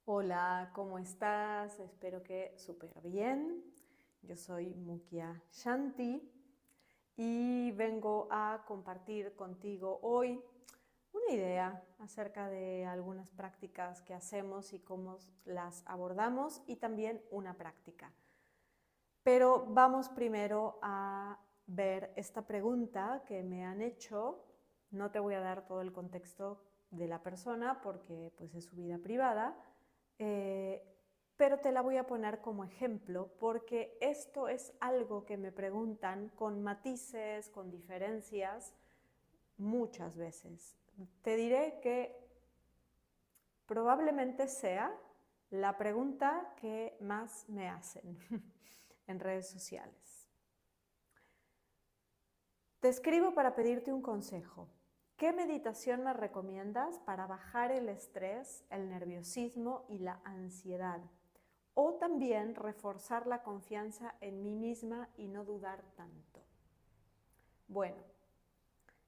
Hola, ¿cómo estás? Espero que súper bien. Yo soy Mukia Shanti y vengo a compartir contigo hoy una idea acerca de algunas prácticas que hacemos y cómo las abordamos y también una práctica. Pero vamos primero a ver esta pregunta que me han hecho. No te voy a dar todo el contexto de la persona porque pues es su vida privada, eh, pero te la voy a poner como ejemplo porque esto es algo que me preguntan con matices, con diferencias, muchas veces. Te diré que probablemente sea la pregunta que más me hacen en redes sociales. Te escribo para pedirte un consejo. ¿Qué meditación me recomiendas para bajar el estrés, el nerviosismo y la ansiedad? O también reforzar la confianza en mí misma y no dudar tanto. Bueno,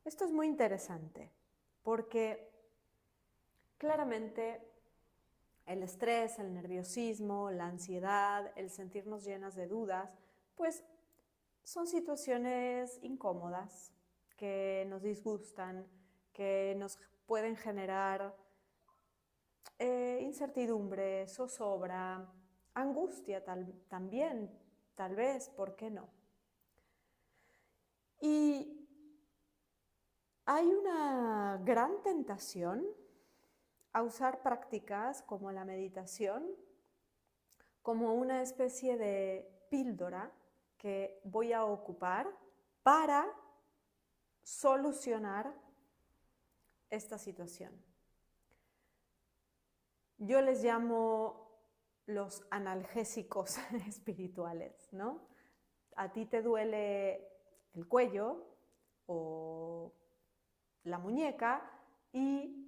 esto es muy interesante porque claramente el estrés, el nerviosismo, la ansiedad, el sentirnos llenas de dudas, pues son situaciones incómodas que nos disgustan, que nos pueden generar incertidumbre, zozobra, angustia también, tal vez, ¿por qué no? Y hay una gran tentación a usar prácticas como la meditación como una especie de píldora que voy a ocupar para solucionar esta situación. Yo les llamo los analgésicos espirituales, ¿no? A ti te duele el cuello o la muñeca y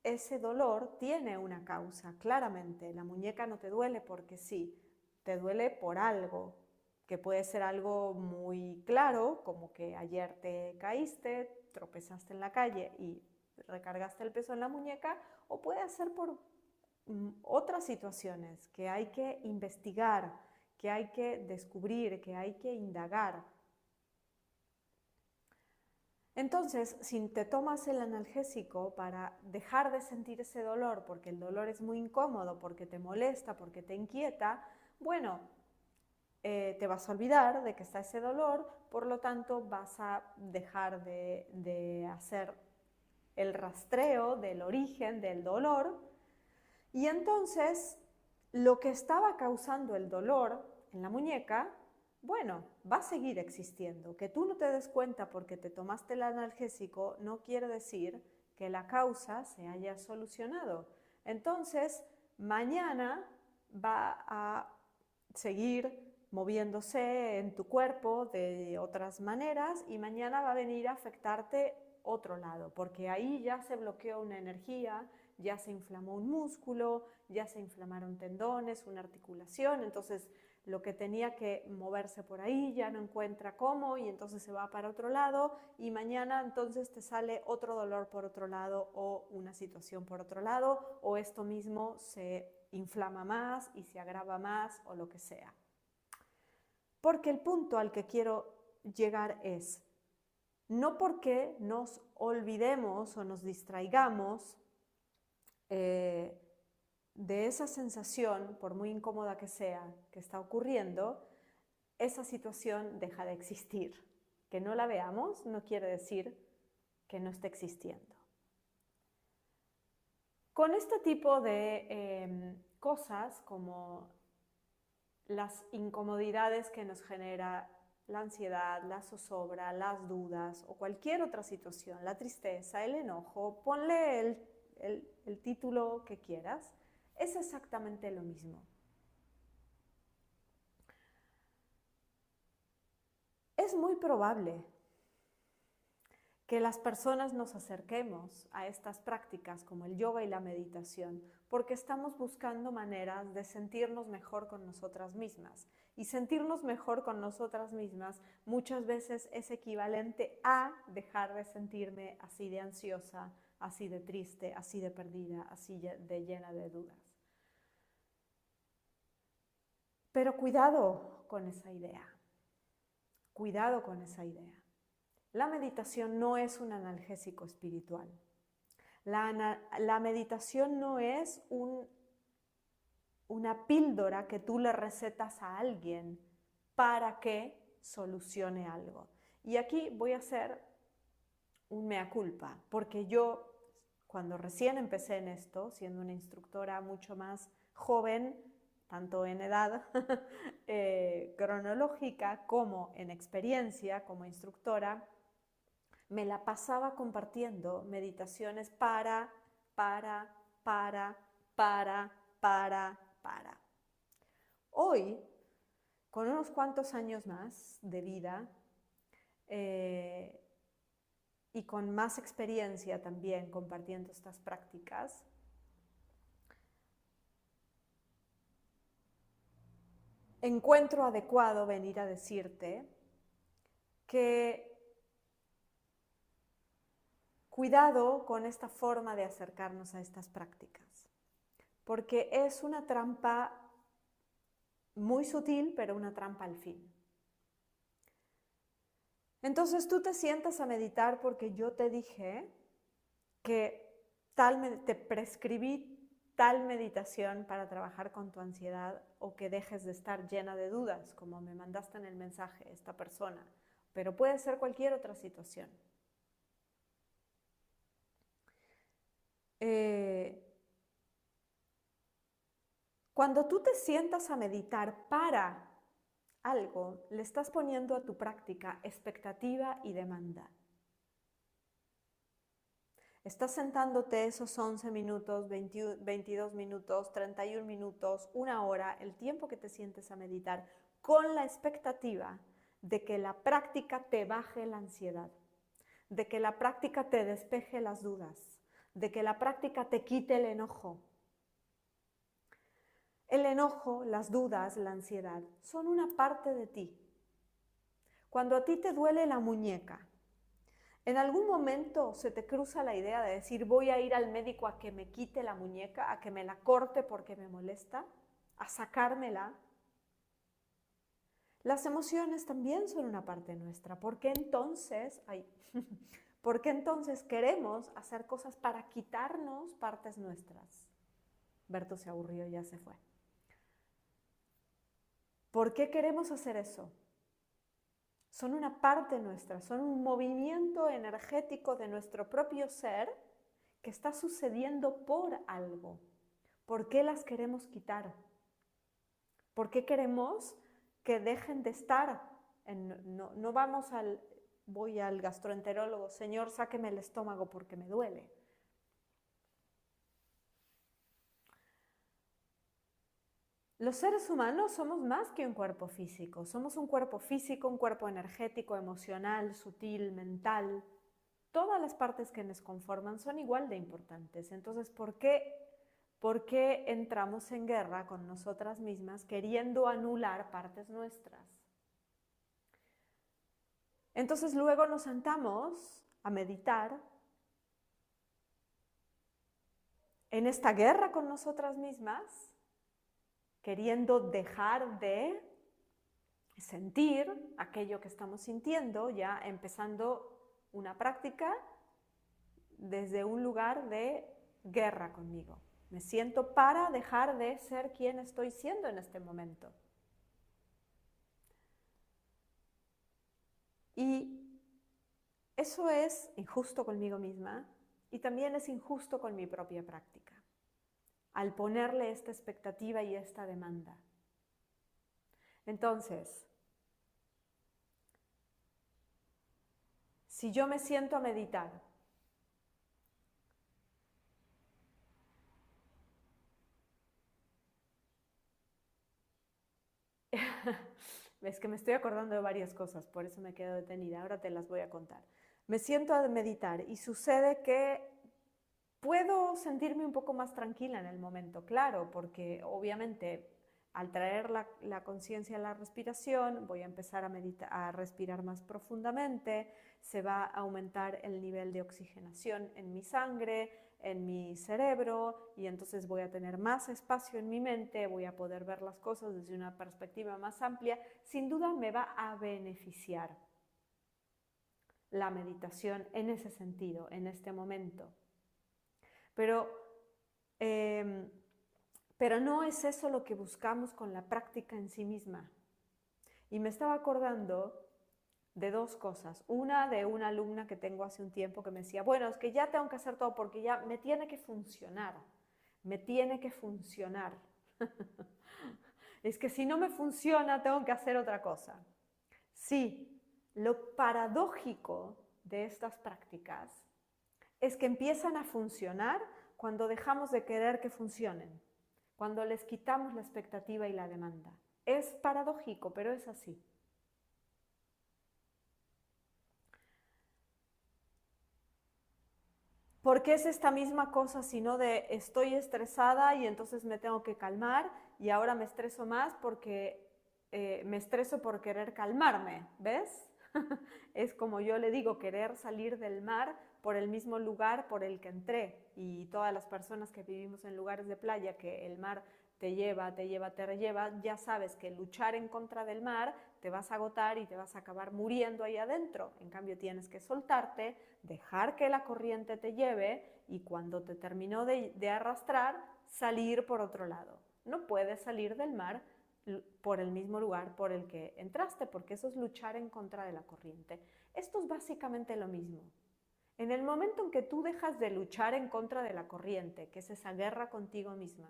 ese dolor tiene una causa, claramente. La muñeca no te duele porque sí, te duele por algo, que puede ser algo muy claro, como que ayer te caíste, tropezaste en la calle y recargaste el peso en la muñeca, o puede ser por otras situaciones que hay que investigar, que hay que descubrir, que hay que indagar. Entonces, si te tomas el analgésico para dejar de sentir ese dolor, porque el dolor es muy incómodo, porque te molesta, porque te inquieta, bueno, te vas a olvidar de que está ese dolor, por lo tanto vas a dejar de hacer el rastreo del origen del dolor y entonces lo que estaba causando el dolor en la muñeca, bueno, va a seguir existiendo. Que tú no te des cuenta porque te tomaste el analgésico no quiere decir que la causa se haya solucionado. Entonces, mañana va a seguir moviéndose en tu cuerpo de otras maneras y mañana va a venir a afectarte otro lado, porque ahí ya se bloqueó una energía, ya se inflamó un músculo, ya se inflamaron tendones, una articulación, entonces lo que tenía que moverse por ahí ya no encuentra cómo y entonces se va para otro lado y mañana entonces te sale otro dolor por otro lado o una situación por otro lado o esto mismo se inflama más y se agrava más o lo que sea. Porque el punto al que quiero llegar es, no porque nos olvidemos o nos distraigamos eh, de esa sensación, por muy incómoda que sea, que está ocurriendo, esa situación deja de existir. Que no la veamos no quiere decir que no esté existiendo. Con este tipo de cosas, como las incomodidades que nos genera la ansiedad, la zozobra, las dudas o cualquier otra situación, la tristeza, el enojo, ponle el título que quieras, es exactamente lo mismo. Es muy probable que las personas nos acerquemos a estas prácticas como el yoga y la meditación porque estamos buscando maneras de sentirnos mejor con nosotras mismas. Y sentirnos mejor con nosotras mismas muchas veces es equivalente a dejar de sentirme así de ansiosa, así de triste, así de perdida, así de llena de dudas. Pero cuidado con esa idea. Cuidado con esa idea. La meditación no es un analgésico espiritual. La meditación no es una píldora que tú le recetas a alguien para que solucione algo. Y aquí voy a hacer un mea culpa, porque yo, cuando recién empecé en esto, siendo una instructora mucho más joven, tanto en edad cronológica como en experiencia como instructora, me la pasaba compartiendo meditaciones para. Hoy, con unos cuantos años más de vida y con más experiencia también compartiendo estas prácticas, encuentro adecuado venir a decirte que cuidado con esta forma de acercarnos a estas prácticas, porque es una trampa muy sutil, pero una trampa al fin. Entonces tú te sientas a meditar porque yo te dije que te prescribí tal meditación para trabajar con tu ansiedad, o que dejes de estar llena de dudas, como me mandaste en el mensaje esta persona, pero puede ser cualquier otra situación. Cuando tú te sientas a meditar para algo, le estás poniendo a tu práctica expectativa y demanda. Estás sentándote esos 11 minutos, 22 minutos, 31 minutos, una hora, el tiempo que te sientes a meditar, con la expectativa de que la práctica te baje la ansiedad, de que la práctica te despeje las dudas, de que la práctica te quite el enojo. El enojo, las dudas, la ansiedad son una parte de ti. Cuando a ti te duele la muñeca, ¿en algún momento se te cruza la idea de decir voy a ir al médico a que me quite la muñeca, a que me la corte porque me molesta, a sacármela? Las emociones también son una parte nuestra. ¿Por qué entonces queremos hacer cosas para quitarnos partes nuestras? Berto se aburrió y ya se fue. ¿Por qué queremos hacer eso? Son una parte nuestra, son un movimiento energético de nuestro propio ser que está sucediendo por algo. ¿Por qué las queremos quitar? ¿Por qué queremos que dejen de estar? No voy al gastroenterólogo, Señor, sáqueme el estómago porque me duele. Los seres humanos somos más que un cuerpo físico. Somos un cuerpo físico, un cuerpo energético, emocional, sutil, mental. Todas las partes que nos conforman son igual de importantes. Entonces, ¿por qué entramos en guerra con nosotras mismas queriendo anular partes nuestras? Entonces luego nos sentamos a meditar en esta guerra con nosotras mismas, queriendo dejar de sentir aquello que estamos sintiendo, ya empezando una práctica desde un lugar de guerra conmigo. Me siento para dejar de ser quien estoy siendo en este momento. Y eso es injusto conmigo misma y también es injusto con mi propia práctica, al ponerle esta expectativa y esta demanda. Entonces, si yo me siento a meditar, es que me estoy acordando de varias cosas, por eso me quedo detenida, ahora te las voy a contar. Me siento a meditar y sucede que puedo sentirme un poco más tranquila en el momento, claro, porque obviamente al traer la conciencia a la respiración, voy a empezar a respirar más profundamente, se va a aumentar el nivel de oxigenación en mi sangre, en mi cerebro y entonces voy a tener más espacio en mi mente, voy a poder ver las cosas desde una perspectiva más amplia. Sin duda me va a beneficiar la meditación en ese sentido, en este momento. Pero no es eso lo que buscamos con la práctica en sí misma. Y me estaba acordando de dos cosas. Una de una alumna que tengo hace un tiempo que me decía, bueno, es que ya tengo que hacer todo porque ya me tiene que funcionar. Me tiene que funcionar. Es que si no me funciona, tengo que hacer otra cosa. Sí, lo paradójico de estas prácticas es que empiezan a funcionar cuando dejamos de querer que funcionen, cuando les quitamos la expectativa y la demanda. Es paradójico, pero es así. Porque es esta misma cosa, sino de estoy estresada y entonces me tengo que calmar y ahora me estreso más porque me estreso por querer calmarme, ¿ves? Es como yo le digo, querer salir del mar por el mismo lugar por el que entré. Y todas las personas que vivimos en lugares de playa, que el mar te lleva, te lleva, te lleva, ya sabes que luchar en contra del mar te vas a agotar y te vas a acabar muriendo ahí adentro. En cambio tienes que soltarte, dejar que la corriente te lleve y cuando te terminó de arrastrar, salir por otro lado. No puedes salir del mar por el mismo lugar por el que entraste, porque eso es luchar en contra de la corriente. Esto es básicamente lo mismo. En el momento en que tú dejas de luchar en contra de la corriente, que es esa guerra contigo misma,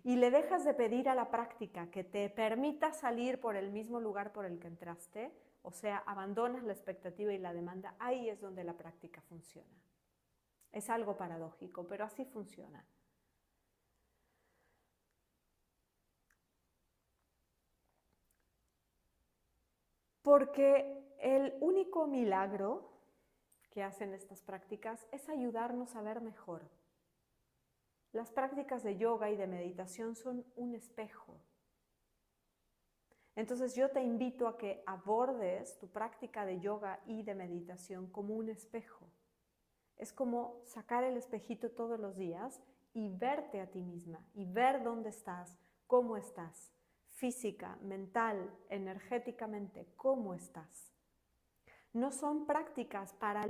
y le dejas de pedir a la práctica que te permita salir por el mismo lugar por el que entraste, o sea, abandonas la expectativa y la demanda, ahí es donde la práctica funciona. Es algo paradójico, pero así funciona. Porque el único milagro que hacen estas prácticas es ayudarnos a ver mejor. Las prácticas de yoga y de meditación son un espejo. Entonces yo te invito a que abordes tu práctica de yoga y de meditación como un espejo. Es como sacar el espejito todos los días y verte a ti misma y ver dónde estás, cómo estás, física, mental, energéticamente, cómo estás. No son prácticas para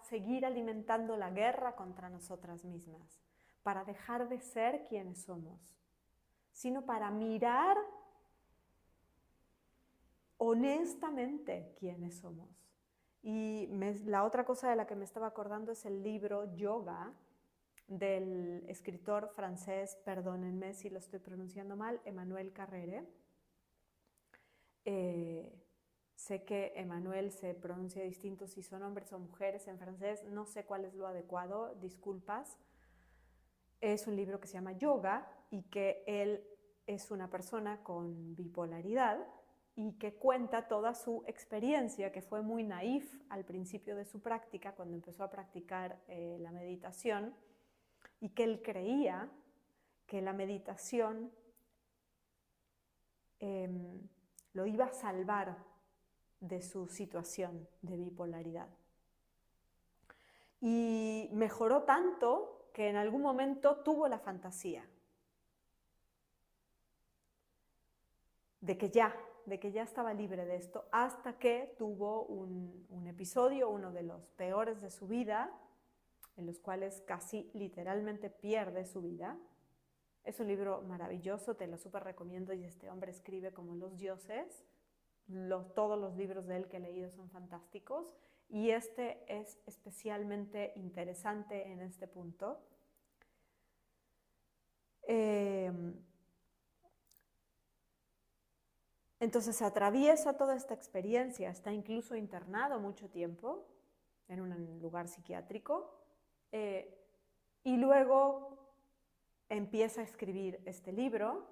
seguir alimentando la guerra contra nosotras mismas, para dejar de ser quienes somos, sino para mirar honestamente quiénes somos. Y la otra cosa de la que me estaba acordando es el libro Yoga del escritor francés, perdónenme si lo estoy pronunciando mal, Emmanuel Carrère. Sé que Emmanuel se pronuncia distinto si son hombres o mujeres en francés, no sé cuál es lo adecuado, disculpas. Es un libro que se llama Yoga y que él es una persona con bipolaridad y que cuenta toda su experiencia, que fue muy naif al principio de su práctica, cuando empezó a practicar la meditación, y que él creía que la meditación lo iba a salvar de su situación de bipolaridad. Y mejoró tanto que en algún momento tuvo la fantasía de que ya estaba libre de esto, hasta que tuvo un episodio, uno de los peores de su vida, en los cuales casi literalmente pierde su vida. Es un libro maravilloso, te lo súper recomiendo, y este hombre escribe como los dioses. Todos los libros de él que he leído son fantásticos y este es especialmente interesante en este punto. Entonces atraviesa toda esta experiencia, está incluso internado mucho tiempo en un lugar psiquiátrico y luego empieza a escribir este libro.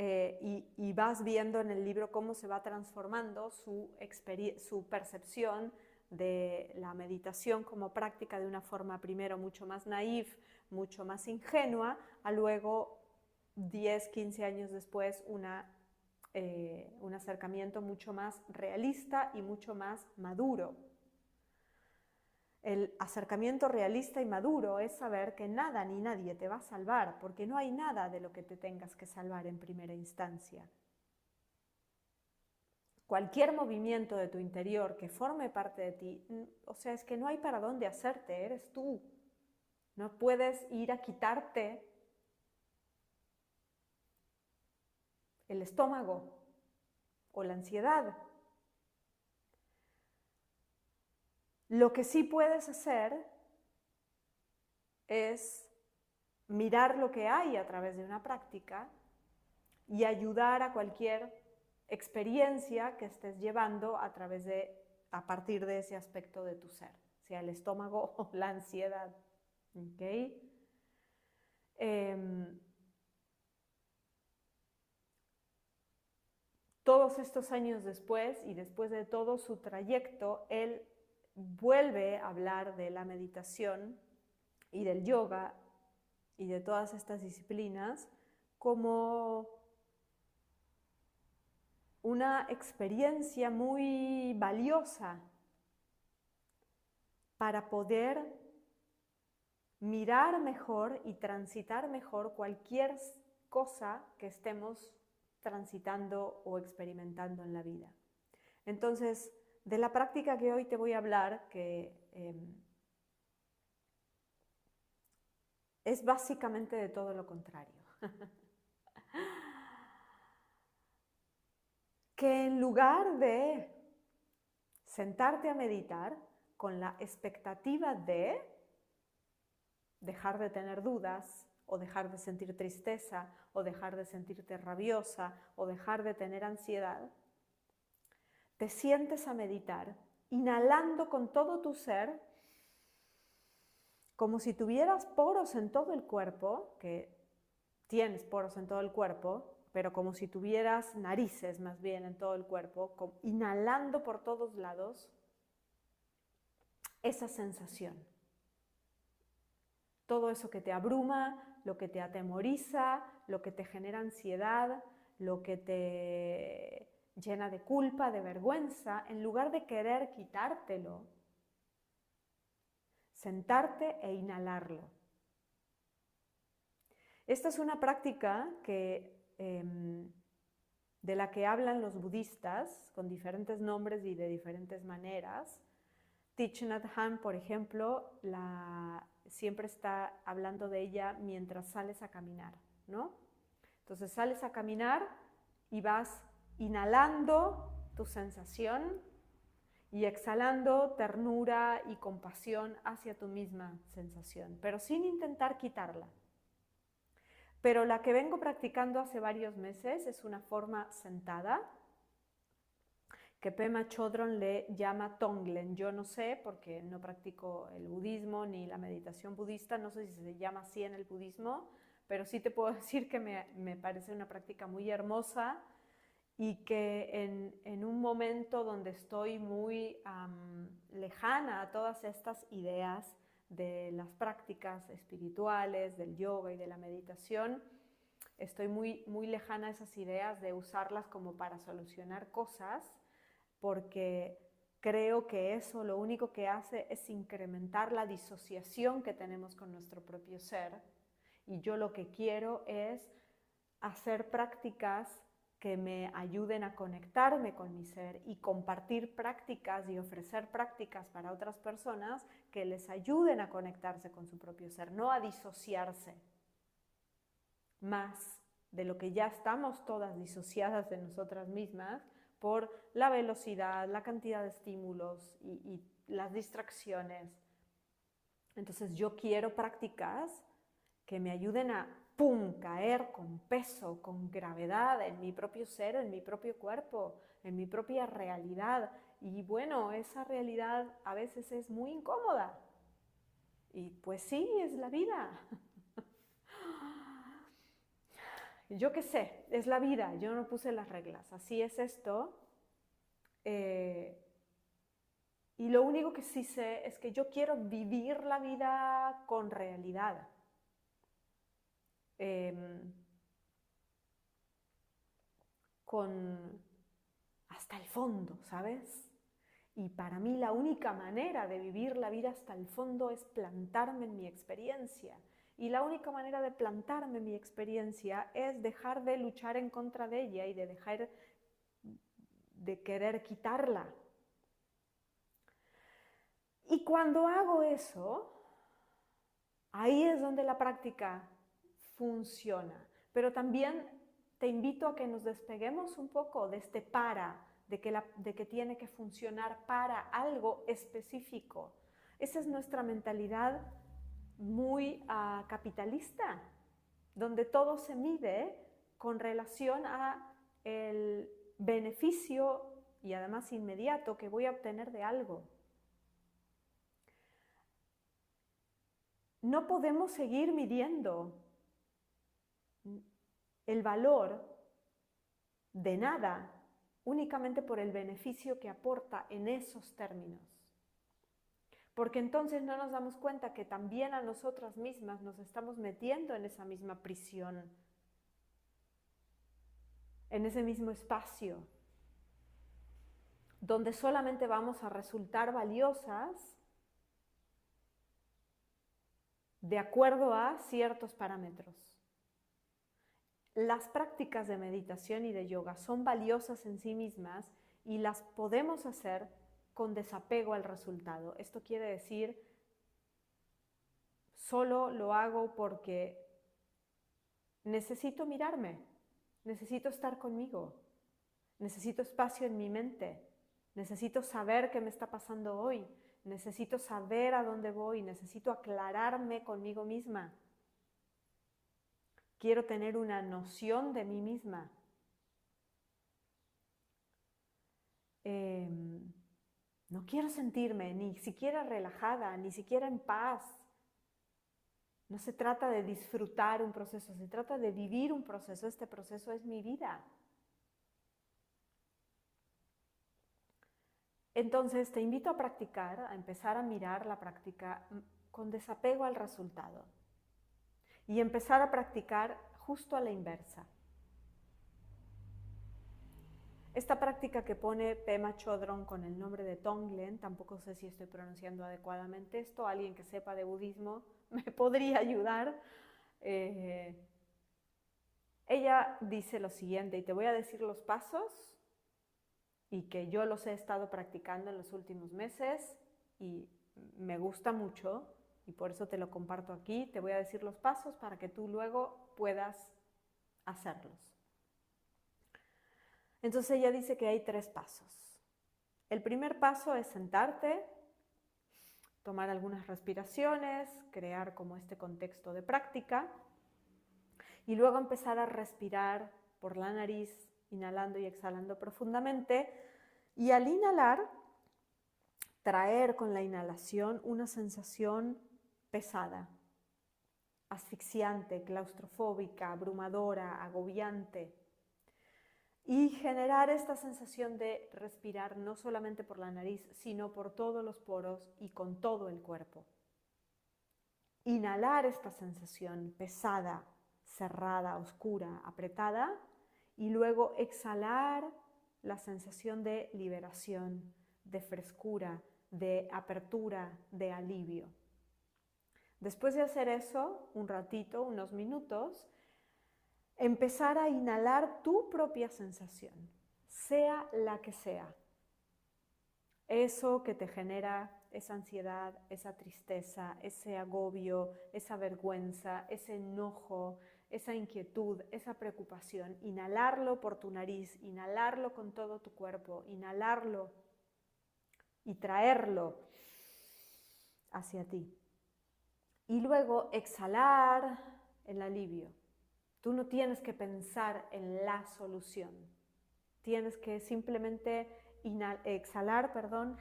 Y vas viendo en el libro cómo se va transformando su percepción de la meditación como práctica de una forma primero mucho más naif, mucho más ingenua, a luego 10, 15 años después un acercamiento mucho más realista y mucho más maduro. El acercamiento realista y maduro es saber que nada ni nadie te va a salvar, porque no hay nada de lo que te tengas que salvar en primera instancia. Cualquier movimiento de tu interior que forme parte de ti, o sea, es que no hay para dónde hacerte, eres tú. No puedes ir a quitarte el estómago o la ansiedad. Lo que sí puedes hacer es mirar lo que hay a través de una práctica y ayudar a cualquier experiencia que estés llevando a partir de ese aspecto de tu ser, sea el estómago o la ansiedad. ¿Okay? Todos estos años después y después de todo su trayecto, él vuelve a hablar de la meditación y del yoga y de todas estas disciplinas como una experiencia muy valiosa para poder mirar mejor y transitar mejor cualquier cosa que estemos transitando o experimentando en la vida. Entonces, de la práctica que hoy te voy a hablar, que es básicamente de todo lo contrario. Que en lugar de sentarte a meditar con la expectativa de dejar de tener dudas, o dejar de sentir tristeza, o dejar de sentirte rabiosa, o dejar de tener ansiedad, te sientes a meditar, inhalando con todo tu ser, como si tuvieras poros en todo el cuerpo, que tienes poros en todo el cuerpo, pero como si tuvieras narices más bien en todo el cuerpo, inhalando por todos lados esa sensación. Todo eso que te abruma, lo que te atemoriza, lo que te genera ansiedad, lo que te llena de culpa, de vergüenza, en lugar de querer quitártelo, sentarte e inhalarlo. Esta es una práctica de la que hablan los budistas con diferentes nombres y de diferentes maneras. Thich Nhat Hanh, por ejemplo, siempre está hablando de ella mientras sales a caminar, ¿no? Entonces sales a caminar y vas inhalando tu sensación y exhalando ternura y compasión hacia tu misma sensación, pero sin intentar quitarla. Pero la que vengo practicando hace varios meses es una forma sentada, que Pema Chodron le llama Tonglen. Yo no sé, porque no practico el budismo ni la meditación budista, no sé si se llama así en el budismo, pero sí te puedo decir que me parece una práctica muy hermosa y que en un momento donde estoy muy lejana a todas estas ideas de las prácticas espirituales, del yoga y de la meditación, estoy muy lejana a esas ideas de usarlas como para solucionar cosas, porque creo que eso lo único que hace es incrementar la disociación que tenemos con nuestro propio ser, y yo lo que quiero es hacer prácticas que me ayuden a conectarme con mi ser y compartir prácticas y ofrecer prácticas para otras personas que les ayuden a conectarse con su propio ser, no a disociarse más de lo que ya estamos todas disociadas de nosotras mismas por la velocidad, la cantidad de estímulos y las distracciones. Entonces yo quiero prácticas que me ayuden a caer con peso, con gravedad en mi propio ser, en mi propio cuerpo, en mi propia realidad. Y bueno, esa realidad a veces es muy incómoda. Y pues sí, es la vida. Yo qué sé, es la vida, yo no puse las reglas, así es esto. Y lo único que sí sé es que yo quiero vivir la vida con realidad. Con hasta el fondo, ¿sabes? Y para mí la única manera de vivir la vida hasta el fondo es plantarme en mi experiencia. Y la única manera de plantarme en mi experiencia es dejar de luchar en contra de ella y de dejar de querer quitarla. Y cuando hago eso, ahí es donde la práctica funciona. Pero también te invito a que nos despeguemos un poco de este para, de que tiene que funcionar para algo específico. Esa es nuestra mentalidad muy capitalista, donde todo se mide con relación a el beneficio y además inmediato que voy a obtener de algo. No podemos seguir midiendo el valor de nada únicamente por el beneficio que aporta en esos términos. Porque entonces no nos damos cuenta que también a nosotras mismas nos estamos metiendo en esa misma prisión, en ese mismo espacio, donde solamente vamos a resultar valiosas de acuerdo a ciertos parámetros. Las prácticas de meditación y de yoga son valiosas en sí mismas y las podemos hacer con desapego al resultado. Esto quiere decir, solo lo hago porque necesito mirarme, necesito estar conmigo, necesito espacio en mi mente, necesito saber qué me está pasando hoy, necesito saber a dónde voy, necesito aclararme conmigo misma. Quiero tener una noción de mí misma. No quiero sentirme ni siquiera relajada, ni siquiera en paz. No se trata de disfrutar un proceso, se trata de vivir un proceso. Este proceso es mi vida. Entonces te invito a practicar, a empezar a mirar la práctica con desapego al resultado y empezar a practicar justo a la inversa. Esta práctica que pone Pema Chodron con el nombre de Tonglen, tampoco sé si estoy pronunciando adecuadamente esto, alguien que sepa de budismo me podría ayudar. Ella dice lo siguiente, y te voy a decir los pasos, y que yo los he estado practicando en los últimos meses, y me gusta mucho, y por eso te lo comparto aquí. Te voy a decir los pasos para que tú luego puedas hacerlos. Entonces ella dice que hay 3 pasos. El primer paso es sentarte, tomar algunas respiraciones, crear como este contexto de práctica y luego empezar a respirar por la nariz, inhalando y exhalando profundamente. Y al inhalar, traer con la inhalación una sensación pesada, asfixiante, claustrofóbica, abrumadora, agobiante. Y generar esta sensación de respirar no solamente por la nariz, sino por todos los poros y con todo el cuerpo. Inhalar esta sensación pesada, cerrada, oscura, apretada, y luego exhalar la sensación de liberación, de frescura, de apertura, de alivio. Después de hacer eso, un ratito, unos minutos, empezar a inhalar tu propia sensación, sea la que sea. Eso que te genera esa ansiedad, esa tristeza, ese agobio, esa vergüenza, ese enojo, esa inquietud, esa preocupación. Inhalarlo por tu nariz, inhalarlo con todo tu cuerpo, inhalarlo y traerlo hacia ti. Y luego exhalar el alivio. Tú no tienes que pensar en la solución. Tienes que simplemente exhalar,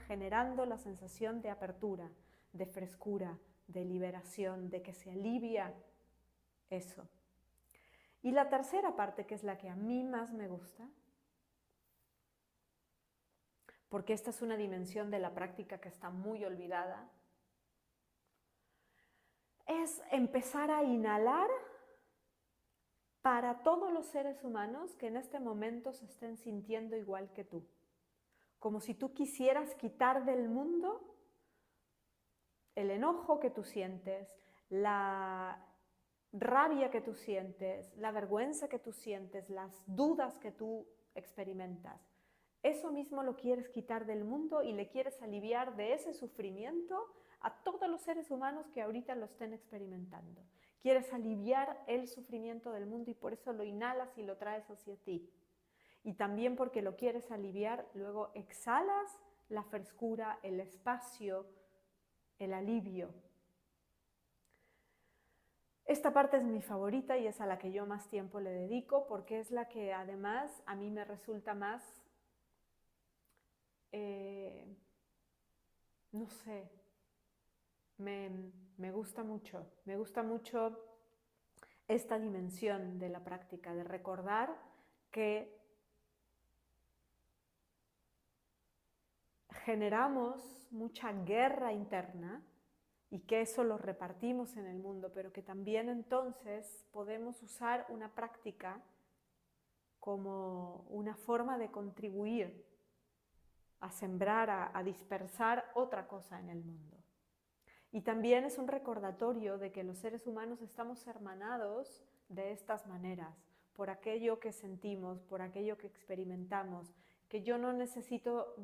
generando la sensación de apertura, de frescura, de liberación, de que se alivia eso. Y la tercera parte, que es la que a mí más me gusta, porque esta es una dimensión de la práctica que está muy olvidada, es empezar a inhalar para todos los seres humanos que en este momento se estén sintiendo igual que tú, como si tú quisieras quitar del mundo el enojo que tú sientes, la rabia que tú sientes, la vergüenza que tú sientes, las dudas que tú experimentas. Eso mismo lo quieres quitar del mundo y le quieres aliviar de ese sufrimiento a todos los seres humanos que ahorita lo estén experimentando. Quieres aliviar el sufrimiento del mundo y por eso lo inhalas y lo traes hacia ti. Y también porque lo quieres aliviar, luego exhalas la frescura, el espacio, el alivio. Esta parte es mi favorita y es a la que yo más tiempo le dedico porque es la que además a mí me resulta más, no sé, me gusta mucho esta dimensión de la práctica, de recordar que generamos mucha guerra interna y que eso lo repartimos en el mundo, pero que también entonces podemos usar una práctica como una forma de contribuir a sembrar, a dispersar otra cosa en el mundo. Y también es un recordatorio de que los seres humanos estamos hermanados de estas maneras, por aquello que sentimos, por aquello que experimentamos, que yo no necesito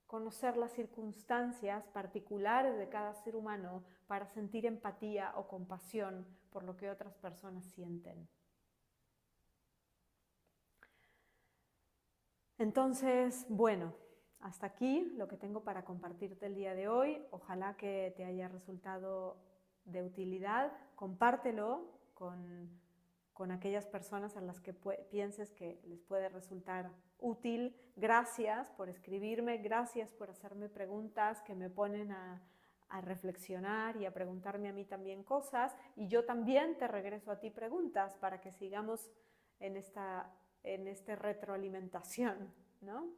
conocer las circunstancias particulares de cada ser humano para sentir empatía o compasión por lo que otras personas sienten. Entonces, bueno, hasta aquí lo que tengo para compartirte el día de hoy. Ojalá que te haya resultado de utilidad. Compártelo con aquellas personas a las que pienses que les puede resultar útil. Gracias por escribirme, gracias por hacerme preguntas que me ponen a reflexionar y a preguntarme a mí también cosas. Y yo también te regreso a ti preguntas para que sigamos en esta retroalimentación, ¿no?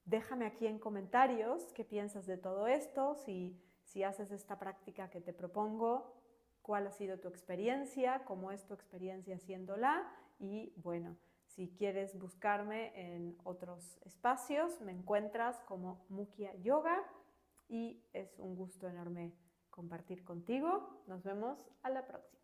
Déjame aquí en comentarios qué piensas de todo esto, si haces esta práctica que te propongo, cuál ha sido tu experiencia, cómo es tu experiencia haciéndola y bueno, si quieres buscarme en otros espacios, me encuentras como Mukia Yoga y es un gusto enorme compartir contigo. Nos vemos a la próxima.